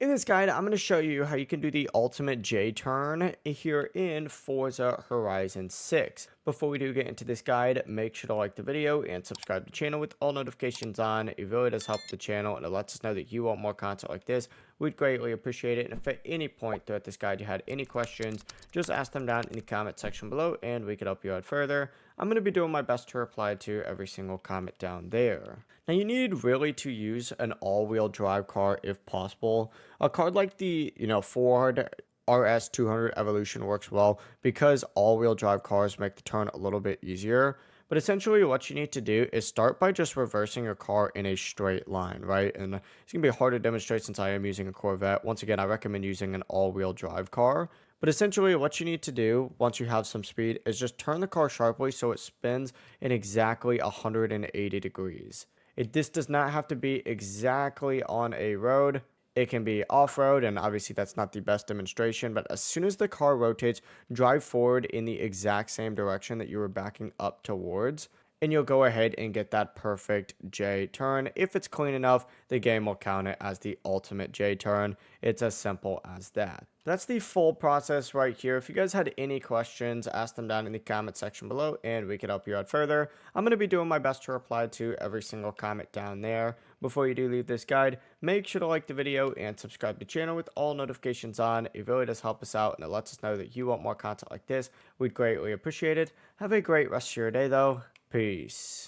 In this guide, I'm going to show you how you can do the ultimate J-turn here in Forza Horizon 6. Before we do get into this guide, make sure to like the video and subscribe to the channel with all notifications on. It really does help the channel and it lets us know that you want more content like this. We'd greatly appreciate it. And if at any point throughout this guide you had any questions, just ask them down in the comment section below and we could help you out further. I'm going to be doing my best to reply to every single comment down there. Now you need really to use an all-wheel drive car if possible. A card like the, Ford RS200 Evolution works well because all-wheel drive cars make the turn a little bit easier. But essentially what you need to do is start by just reversing your car in a straight line, right? And it's going to be hard to demonstrate since I am using a Corvette. Once again, I recommend using an all-wheel drive car. But essentially what you need to do once you have some speed is just turn the car sharply so it spins in exactly 180 degrees. This does not have to be exactly on a road. It can be off-road, and obviously that's not the best demonstration, but as soon as the car rotates, drive forward in the exact same direction that you were backing up towards, and you'll go ahead and get that perfect J turn. If it's clean enough, the game will count it as the ultimate J turn. It's as simple as that. That's the full process right here. If you guys had any questions, ask them down in the comment section below and we can help you out further. I'm going to be doing my best to reply to every single comment down there. Before you do leave this guide, make sure to like the video and subscribe to the channel with all notifications on. It really does help us out and it lets us know that you want more content like this. We'd greatly appreciate it. Have a great rest of your day though. Peace.